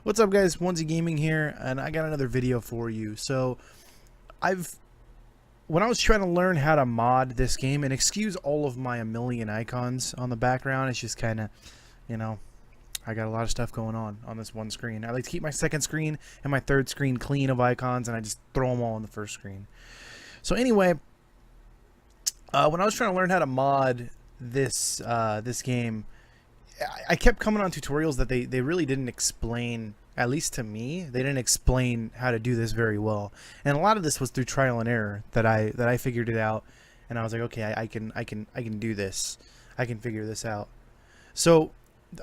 What's up, guys? Onesie Gaming here, and I got another video for you. So when I was trying to learn how to mod this game, and excuse all of my a million icons on the background, it's just kind of, I got a lot of stuff going on this one screen. I like to keep my second screen and my third screen clean of icons, and I just throw them all on the first screen. So anyway, when I was trying to learn how to mod this game, I kept coming on tutorials that they really didn't explain, at least to me, they didn't explain how to do this very well. And a lot of this was through trial and error that I figured it out, and I was like, okay, I can do this. I can figure this out. So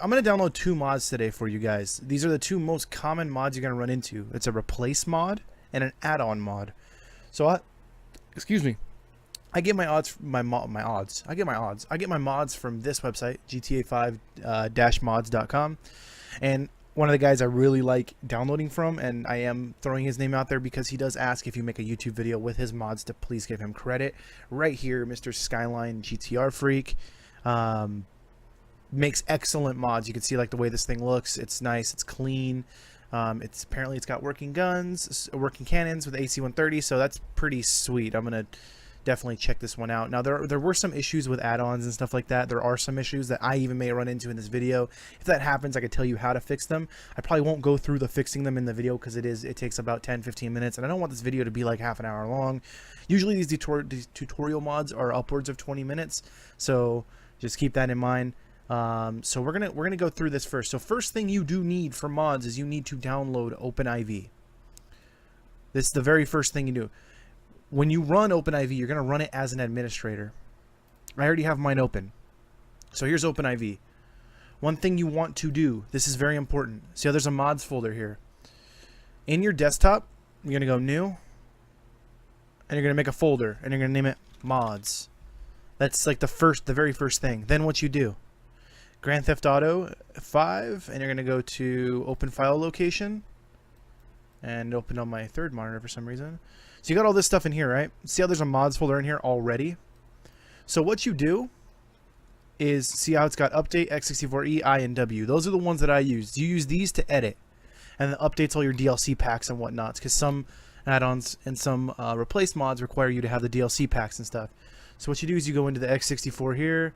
I'm gonna download two mods today for you guys. These are the two most common mods you're gonna run into. It's a replace mod and an add-on mod. So excuse me. I get my mods from this website, GTA5-mods.com, and one of the guys I really like downloading from, and I am throwing his name out there because he does ask if you make a YouTube video with his mods to please give him credit. Right here, Mr. Skyline GTR Freak makes excellent mods. You can see like the way this thing looks. It's nice. It's clean. Apparently it's got working guns, working cannons with AC-130, so that's pretty sweet. I'm gonna definitely check this one out. Now there were some issues with add-ons and stuff like that. There are some issues that I even may run into in this video. If that happens, I could tell you how to fix them. I probably won't go through the fixing them in the video because it takes about 10-15 minutes, and I don't want this video to be like half an hour long. Usually these tutorial mods are upwards of 20 minutes, so just keep that in mind. So we're gonna go through this first. So first thing you do need for mods is you need to download OpenIV. This is the very first thing you do. When you run OpenIV, you're going to run it as an administrator. I already have mine open. So here's OpenIV. One thing you want to do, this is very important. See how there's a mods folder here. In your desktop, you're going to go new, and you're going to make a folder, and you're going to name it mods. That's like the very first thing. Then what you do, Grand Theft Auto 5, and you're going to go to open file location, and open on my third monitor for some reason. So you got all this stuff in here, right? See how there's a mods folder in here already? So what you do is, see how it's got update, x64E, I, and W. Those are the ones that I use. You use these to edit, and it updates all your DLC packs and whatnots, because some add-ons and some replace mods require you to have the DLC packs and stuff. So what you do is you go into the x64 here,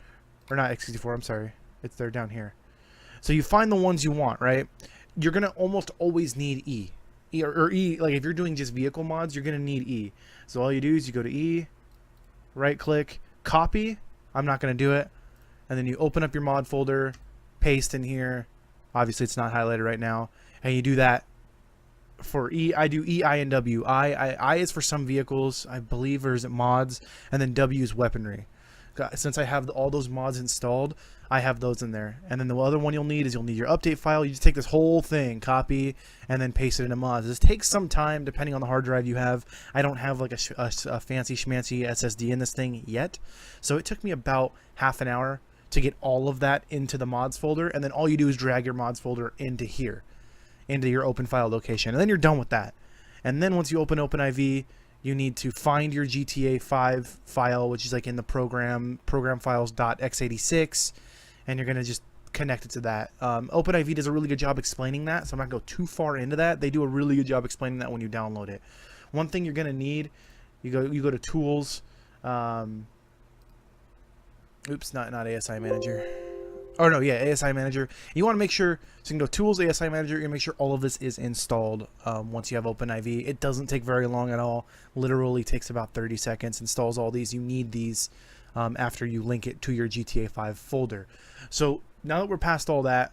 or not x64, I'm sorry. They're down here. So you find the ones you want, right? You're going to almost always need E. Or E, like if you're doing just vehicle mods, you're going to need E. So all you do is you go to E, right click, copy. I'm not going to do it. And then you open up your mod folder, paste in here. Obviously it's not highlighted right now. And you do that for E. I do E, I, and W. I is for some vehicles, I believe, or is it mods? And then W is weaponry. Since I have all those mods installed, I have those in there. And then the other one you'll need is you'll need your update file. You just take this whole thing, copy, and then paste it into mods. This takes some time depending on the hard drive you have. I don't have like a fancy schmancy SSD in this thing yet, so it took me about half an hour to get all of that into the mods folder. And then all you do is drag your mods folder into here, into your open file location, and then you're done with that. And then once you open OpenIV, you need to find your GTA 5 file, which is like in the program files.x86, and you're going to just connect it to that. OpenIV does a really good job explaining that, so I'm not going to go too far into that. They do a really good job explaining that when you download it. One thing you're going to need, you go to Tools. Oops, not ASI Manager. Oh no, yeah, ASI Manager. You want to make sure, so you can go Tools, ASI Manager, you make sure all of this is installed once you have OpenIV. It doesn't take very long at all. Literally takes about 30 seconds. Installs all these. You need these after you link it to your GTA 5 folder. So now that we're past all that,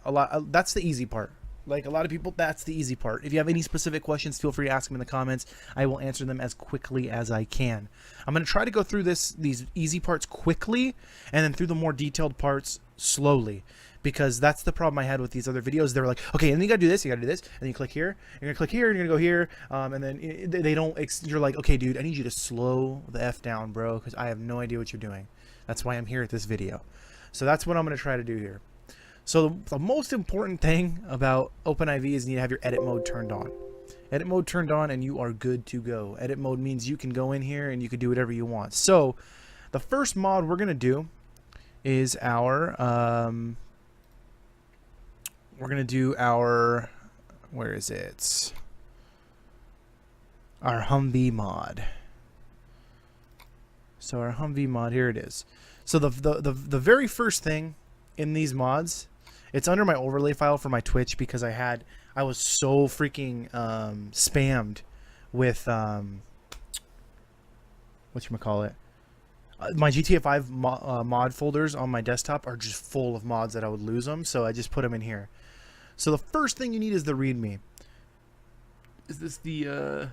that's the easy part. Like a lot of people, that's the easy part. If you have any specific questions, feel free to ask them in the comments. I will answer them as quickly as I can. I'm going to try to go through these easy parts quickly, and then through the more detailed parts slowly, because that's the problem I had with these other videos. They were like, okay, and then you gotta do this, and then you click here, you're gonna click here, and you're gonna go here, and then they don't, you're like, okay, dude, I need you to slow the F down, bro, because I have no idea what you're doing. That's why I'm here at this video. So that's what I'm gonna try to do here. So the most important thing about OpenIV is you need to have your edit mode turned on. Edit mode turned on, and you are good to go. Edit mode means you can go in here and you can do whatever you want. So the first mod we're gonna do is our Where is it? Our Humvee mod. So our Humvee mod, here it is. So the very first thing in these mods, it's under my overlay file for my Twitch because I was so freaking spammed with whatchamacallit. My GTA 5 mod folders on my desktop are just full of mods that I would lose them, so I just put them in here. So the first thing you need is the README. Is this the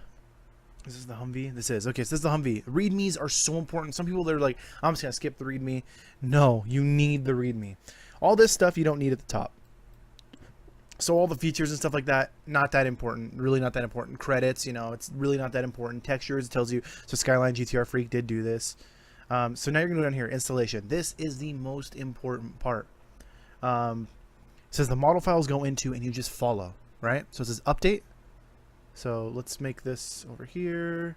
Humvee? This is. Okay, so this is the Humvee. READMEs are so important. Some people, they're like, I'm just going to skip the README. No, you need the README. All this stuff you don't need at the top. So all the features and stuff like that, not that important. Really not that important. Credits, you know, it's really not that important. Textures, it tells you. So Skyline GTR Freak did do this. So now you're going to go down here. Installation. This is the most important part. It says the model files go into and you just follow, right? So it says update. So let's make this over here,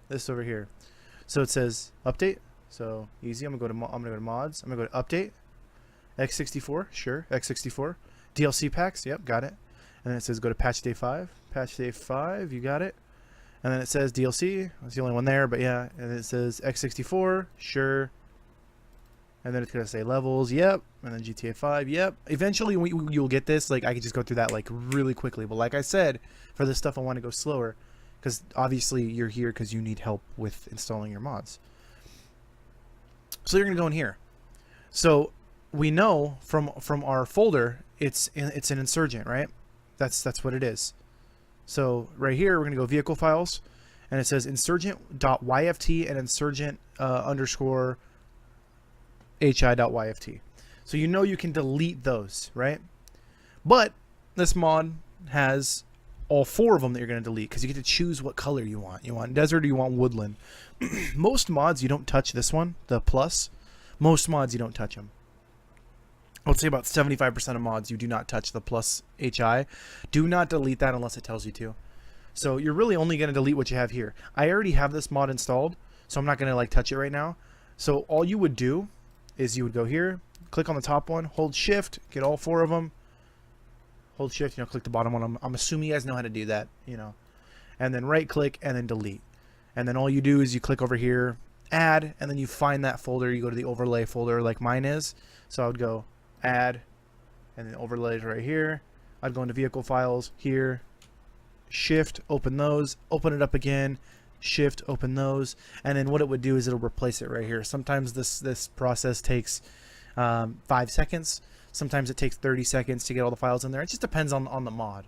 this over here. So it says update. So easy. I'm gonna go to mods. I'm gonna go to update. X64, sure. X64. DLC packs. Yep, got it. And then it says go to patch day 5. Patch day 5. You got it. And then it says DLC. That's the only one there, but yeah. And then it says X64, sure. And then it's gonna say levels, yep. And then GTA 5, yep. Eventually you'll get this. Like I can just go through that like really quickly. But like I said, for this stuff I want to go slower, because obviously you're here because you need help with installing your mods. So you're gonna go in here. So we know from our folder it's an insurgent, right? That's what it is. So right here we're gonna go vehicle files, and it says insurgent.yft and insurgent underscore hi.yft. So you know you can delete those, right? But this mod has all 4 of them that you're going to delete because you get to choose what color you want. You want desert or you want woodland. Most mods you don't touch this one, the plus. Most mods you don't touch them. I would say about 75% of mods you do not touch the plus hi. Do not delete that unless it tells you to. So you're really only going to delete what you have here. I already have this mod installed, so I'm not going to like touch it right now. So all you would do is you would go here, click on the top one, hold shift, get all 4 of them, hold shift, you know, click the bottom one. I'm assuming you guys know how to do that, you know, and then right click and then delete. And then all you do is you click over here, add, and then you find that folder. You go to the overlay folder like mine is. So I would go add, and then overlays right here. I'd go into vehicle files here, shift, open those, open it up again, shift, open those, and then what it would do is it'll replace it right here. Sometimes this process takes 5 seconds. Sometimes it takes 30 seconds to get all the files in there. It just depends on the mod.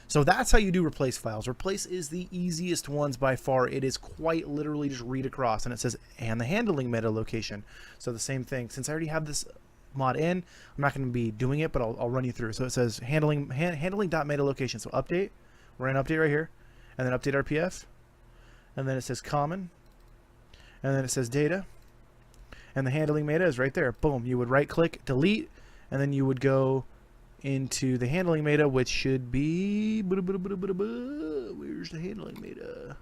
So that's how you do replace files. Replace is the easiest ones by far. It is quite literally just read across, and it says and the handling meta location. So the same thing. Since I already have this mod in, I'm not going to be doing it, but I'll run you through. So it says handling.meta location. So update. We're in update right here, and then update RPF. And then it says common, and then it says data, and the handling meta is right there. Boom. You would right click, delete, and then you would go into the handling meta, which should be, where's the handling meta?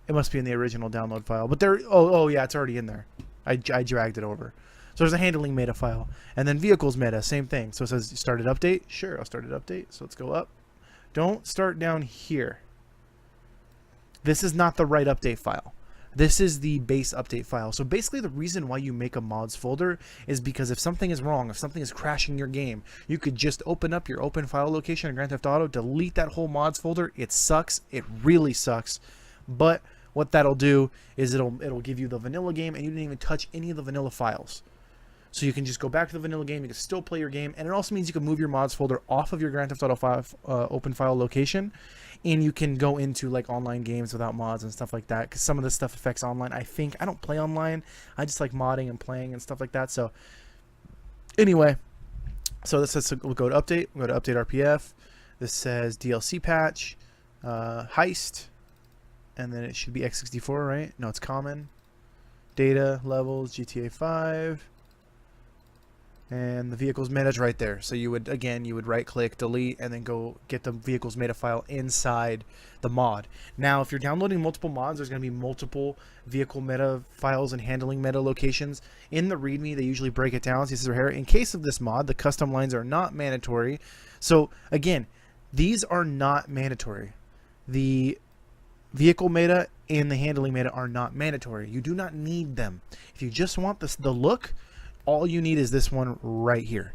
It must be in the original download file, but there, oh yeah, it's already in there. I dragged it over. So there's a handling meta file, and then vehicles meta, same thing. So it says started update. Sure, I'll start it update. So let's go up. Don't start down here. This is not the right update file. This is the base update file. So basically the reason why you make a mods folder is because if something is wrong, if something is crashing your game, you could just open up your open file location in Grand Theft Auto, delete that whole mods folder. It sucks. It really sucks. But what that'll do is it'll give you the vanilla game, and you didn't even touch any of the vanilla files. So you can just go back to the vanilla game, you can still play your game, and it also means you can move your mods folder off of your Grand Theft Auto 5 open file location, and you can go into like online games without mods and stuff like that, because some of this stuff affects online. I don't play online, I just like modding and playing and stuff like that. So anyway, so this says we'll go to update, we'll go to update RPF. This says DLC patch, heist, and then it should be X64, right? No, it's common, data, levels, GTA 5. And the vehicles meta is right there. So you would right click, delete, and then go get the vehicles meta file inside the mod. Now, if you're downloading multiple mods, there's going to be multiple vehicle meta files and handling meta locations. In the README, they usually break it down. So this is here. In case of this mod, the custom lines are not mandatory. So again, These are not mandatory. The vehicle meta and the handling meta are not mandatory. You do not need them. If you just want the look, all you need is this one right here.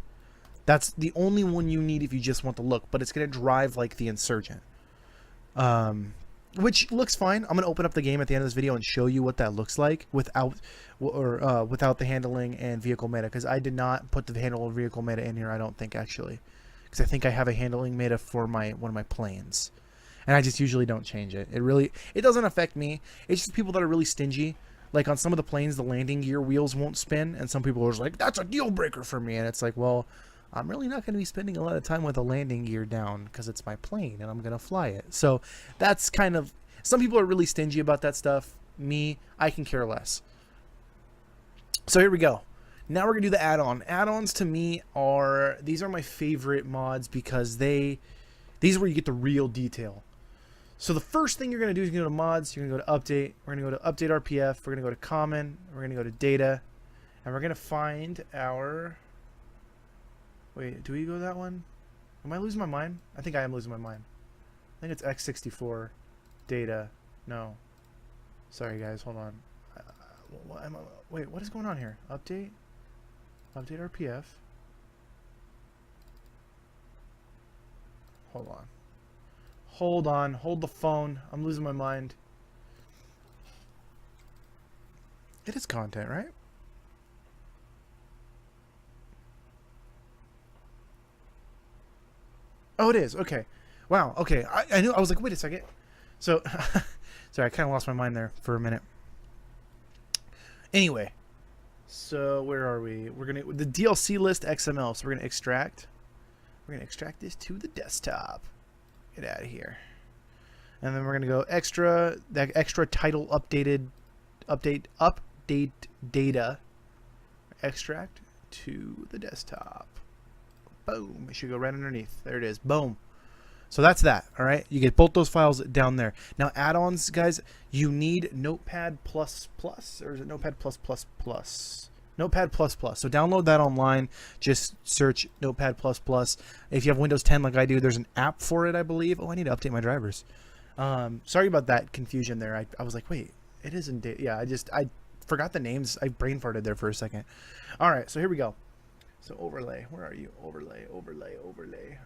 That's the only one you need if you just want the look, but it's going to drive like the Insurgent. Which looks fine. I'm going to open up the game at the end of this video and show you what that looks like without the handling and vehicle meta, because I did not put the handle and vehicle meta in here, I don't think, actually. Because I think I have a handling meta for one of my planes. And I just usually don't change it. It doesn't affect me. It's just people that are really stingy. Like on some of the planes, the landing gear wheels won't spin, and some people are just like, that's a deal breaker for me. And it's like, well, I'm really not going to be spending a lot of time with the landing gear down because it's my plane and I'm going to fly it. So that's kind of, some people are really stingy about that stuff. Me, I can care less. So here we go. Now we're going to do the add-on. Add-ons to me these are my favorite mods because these are where you get the real detail. So the first thing you're going to do is go to mods, you're going to go to update, we're going to go to update RPF, we're going to go to common, we're going to go to data, and we're going to find our, wait, do we go that one? Am I losing my mind? I think I am losing my mind. I think it's x64 data. No. Sorry guys, hold on. Wait, what is going on here? Update RPF. Hold on. Hold the phone. I'm losing my mind. It is content, right? Oh, it is. Okay. Wow. Okay. I knew. I was like, wait a second. So, sorry, I kind of lost my mind there for a minute. Anyway, so where are we? We're gonna the DLC list XML. So we're gonna extract. We're gonna extract this to the desktop. Get out of here. And then we're gonna go extra. That extra title update data. Extract to the desktop. Boom. It should go right underneath. There it is. Boom. So that's that. All right. You get both those files down there. Now add-ons, guys, you need Notepad++, or is it Notepad+++? Notepad++. So download that online. Just search Notepad++. If you have Windows 10 like I do, there's an app for it, I believe. Oh, I need to update my drivers. Sorry about that confusion there. I was like, wait, it isn't. Yeah, I forgot the names. I brain farted there for a second. All right, so here we go. So overlay, where are you? Overlay.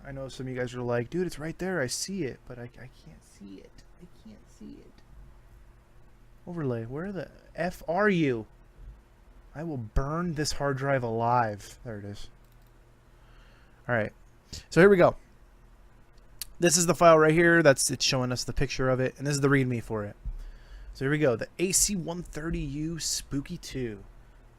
I know some of you guys are like, dude, it's right there. I see it, but I can't see it. Overlay, where the F are you? I will burn this hard drive alive. There it is. All right, so here we go. This is the file right here. It's showing us the picture of it, and this is the README for it. So here we go. The AC130U Spooky 2.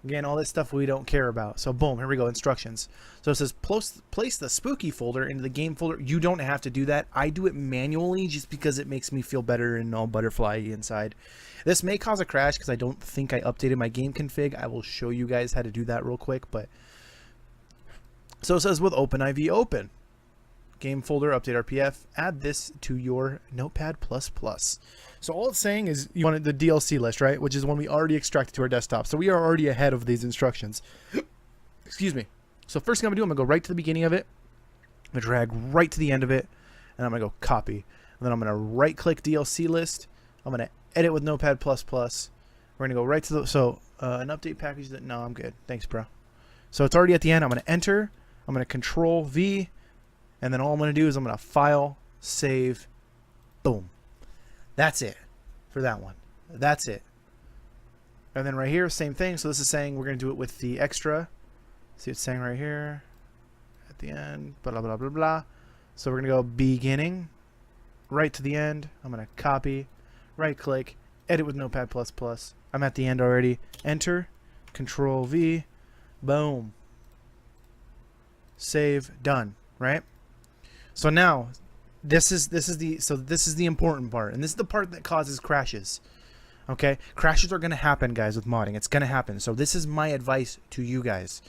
Again, all this stuff we don't care about. So boom, here we go, instructions. So it says place the spooky folder into the game folder. You don't have to do that. I do it manually just because it makes me feel better and all butterfly inside. This may cause a crash because I don't think I updated my game config. I will show you guys how to do that real quick. But so it says with OpenIV open. Game folder, update RPF, add this to your Notepad++. So all it's saying is you wanted the DLC list, right? Which is one we already extracted to our desktop. So we are already ahead of these instructions. Excuse me. So first thing I'm going to do, I'm going to go right to the beginning of it. I'm going to drag right to the end of it. And I'm going to go copy. And then I'm going to right click DLC list. I'm going to edit with Notepad++. We're going to go right to the, so an update package that, no, I'm good. Thanks, bro. So it's already at the end. I'm going to enter. I'm going to Control V. And then all I'm going to do is I'm going to file, save, boom. That's it for that one. That's it. And then right here, same thing. So this is saying we're going to do it with the extra. See what's saying right here at the end, blah, blah, blah, blah. So we're going to go beginning, right to the end. I'm going to copy, right click, edit with Notepad++. I'm at the end already. Enter, Control V, boom. Save, done, right? So now this is the important part, and this is the part that causes crashes. Okay, crashes are going to happen, guys, with modding. It's going to happen. So this is my advice to you guys.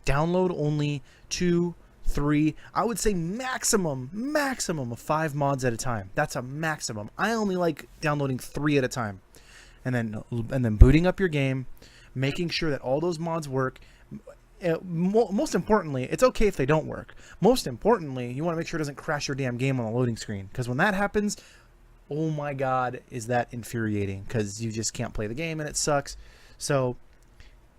Download only 2, 3, I would say maximum of 5 mods at a time. That's a maximum. I only like downloading 3 at a time. And then booting up your game, making sure that all those mods work. most importantly, it's okay if they don't work. Most importantly, you want to make sure it doesn't crash your damn game on the loading screen, because when that happens, oh my god, is that infuriating, because you just can't play the game and it sucks. So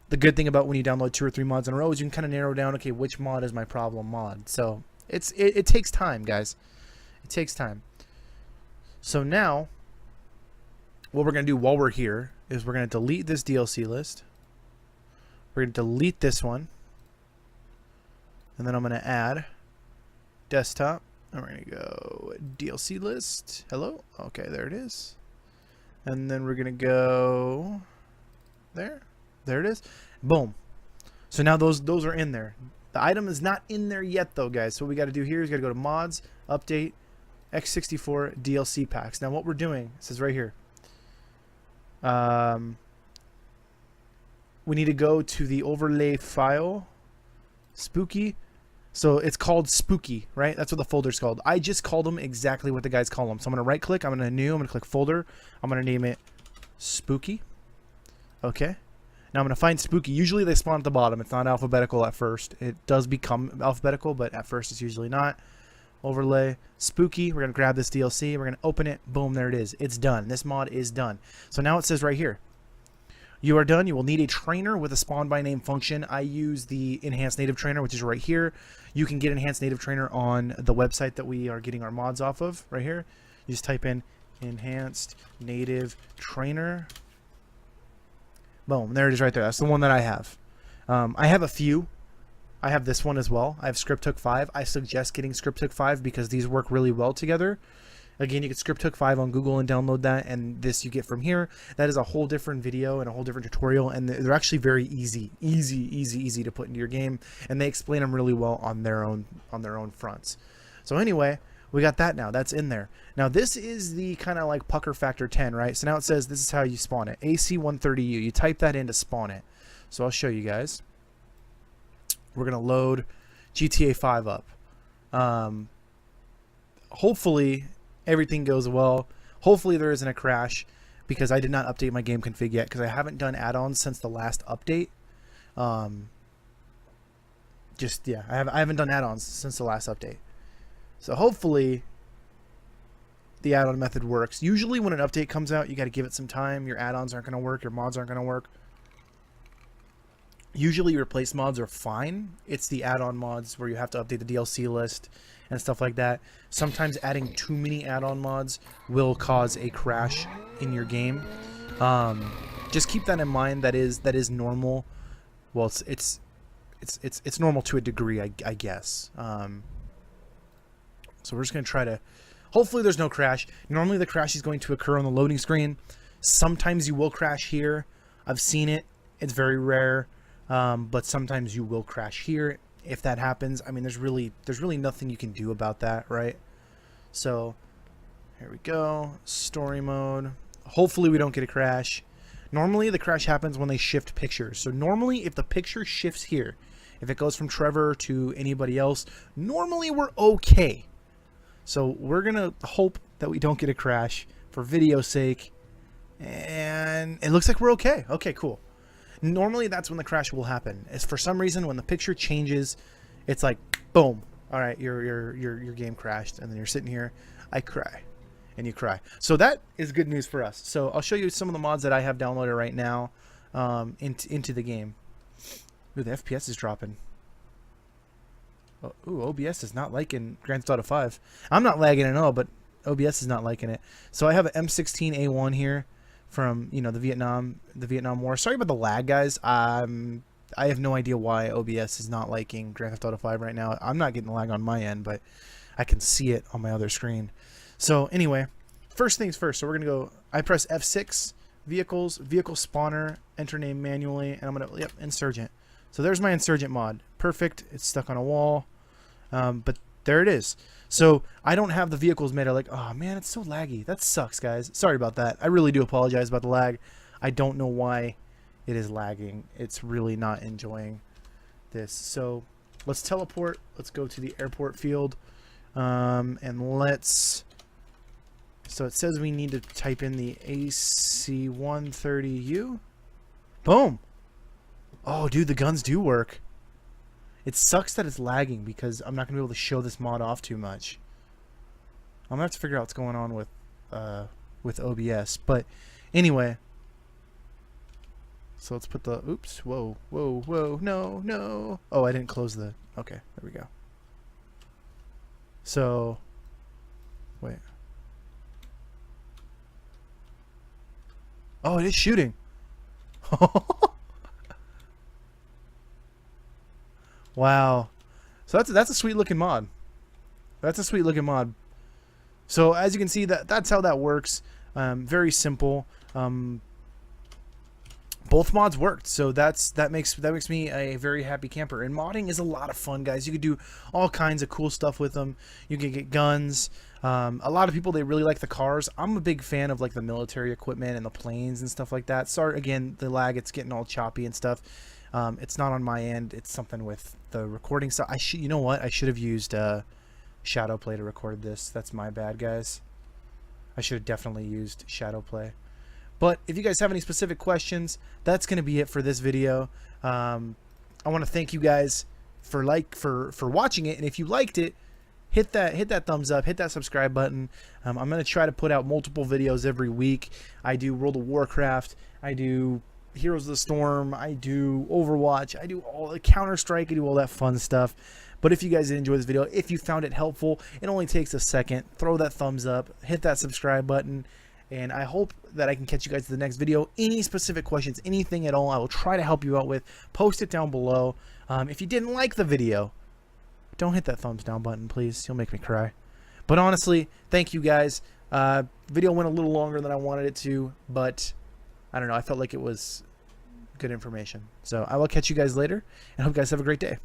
the good thing about when you download 2 or 3 mods in a row is you can kind of narrow down, okay, which mod is my problem mod. So it takes time, guys. It takes time. So now what we're going to do while we're here is we're going to delete this DLC list. We're going to delete this one. And then I'm going to add desktop. And we're going to go DLC list. Hello? Okay, there it is. And then we're going to go there. There it is. Boom. So now those are in there. The item is not in there yet though, guys. So what we got to do here is got to go to mods, update, x64 DLC packs. Now what we're doing, it says right here. We need to go to the overlay file, spooky. So it's called spooky, right? That's what the folder's called. I just called them exactly what the guys call them. So I'm going to right click. I'm going to new. I'm going to click folder. I'm going to name it spooky. Okay. Now I'm going to find spooky. Usually they spawn at the bottom. It's not alphabetical at first. It does become alphabetical, but at first it's usually not. Overlay spooky. We're going to grab this DLC. We're going to open it. Boom, there it is. It's done. This mod is done. So now it says right here, you are done. You will need a trainer with a spawn by name function. I use the enhanced native trainer, which is right here. You can get enhanced native trainer on the website that we are getting our mods off of right here. You just type in enhanced native trainer. Boom, there it is right there. That's the one that I have. I have a few. I have this one as well. I have ScriptHook 5. I suggest getting ScriptHook 5 because these work really well together. Again, you get ScriptHook 5 on Google and download that, and this you get from here. That is a whole different video and a whole different tutorial, and they're actually very easy to put into your game, and they explain them really well on their own fronts. So anyway, we got that now. That's in there. Now this is the kind of like pucker factor 10, right? So now it says this is how you spawn it. AC130U. You type that in to spawn it. So I'll show you guys. We're gonna load GTA 5 up. Hopefully everything goes well. Hopefully there isn't a crash, because I did not update my game config yet, because I haven't done add-ons since the last update. I haven't done add-ons since the last update. So hopefully the add-on method works. Usually when an update comes out, you got to give it some time. Your add-ons aren't going to work. Your mods aren't going to work. Usually replace mods are fine. It's the add-on mods where you have to update the DLC list and stuff like that. Sometimes adding too many add-on mods will cause a crash in your game. Just keep that in mind. That is normal. Well, it's normal to a degree, I guess. So we're just going to try to... Hopefully there's no crash. Normally the crash is going to occur on the loading screen. Sometimes you will crash here. I've seen it. It's very rare. But sometimes you will crash here. If that happens, I mean, there's really nothing you can do about that, right? So here we go. Story mode. Hopefully we don't get a crash. Normally the crash happens when they shift pictures. So normally if the picture shifts here, if it goes from Trevor to anybody else, normally we're okay. So we're going to hope that we don't get a crash for video's sake. And it looks like we're okay. Okay, cool. Normally that's when the crash will happen. Is for some reason when the picture changes, it's like boom. All right, your game crashed, and then you're sitting here. I cry, and you cry. So that is good news for us. So I'll show you some of the mods that I have downloaded right now into the game. Ooh, the FPS is dropping. Oh, ooh, OBS is not liking Grand Theft Auto 5. I'm not lagging at all, but OBS is not liking it. So I have an M16A1 here from, you know, the Vietnam War. Sorry about the lag, guys. I have no idea why OBS is not liking Grand Theft Auto 5 right now. I'm not getting lag on my end, but I can see it on my other screen. So anyway, first things first. So we're gonna go. I press F6, vehicles, vehicle spawner, enter name manually, and I'm gonna Insurgent. So there's my Insurgent mod. Perfect. It's stuck on a wall, but there it is. So I don't have the vehicles made. I'm like, oh man, it's so laggy. That sucks, guys. Sorry about that. I really do apologize about the lag. I don't know why it is lagging. It's really not enjoying this. So let's teleport. Let's go to the airport field, and let's. So it says we need to type in the AC130U. Boom. Oh, dude, the guns do work. It sucks that it's lagging because I'm not going to be able to show this mod off too much. I'm going to have to figure out what's going on with OBS. But anyway, so let's put the, oops, whoa, whoa, whoa, no, no. Oh, I didn't close the, okay, there we go. So, wait. Oh, it is shooting. Wow. So that's a sweet looking mod. That's a sweet looking mod. So as you can see, that's how that works. Very simple. Both mods worked, so that makes me a very happy camper. And modding is a lot of fun, guys. You could do all kinds of cool stuff with them. You can get guns. A lot of people, they really like the cars. I'm a big fan of like the military equipment and the planes and stuff like that. Sorry again, the lag, it's getting all choppy and stuff. It's not on my end. It's something with the recording stuff. You know what? I should have used Shadowplay to record this. That's my bad, guys. I should have definitely used Shadowplay. But if you guys have any specific questions, that's going to be it for this video. I want to thank you guys for watching it, and if you liked it, hit that thumbs up, hit that subscribe button. I'm going to try to put out multiple videos every week. I do World of Warcraft, I do Heroes of the Storm, I do Overwatch, I do all the Counter-Strike, I do all that fun stuff. But if you guys did enjoy this video, if you found it helpful, it only takes a second. Throw that thumbs up, hit that subscribe button. And I hope that I can catch you guys in the next video. Any specific questions, anything at all, I will try to help you out with. Post it down below. If you didn't like the video, don't hit that thumbs down button, please. You'll make me cry. But honestly, thank you guys. Video went a little longer than I wanted it to, but I don't know. I felt like it was good information. So I will catch you guys later, and hope you guys have a great day.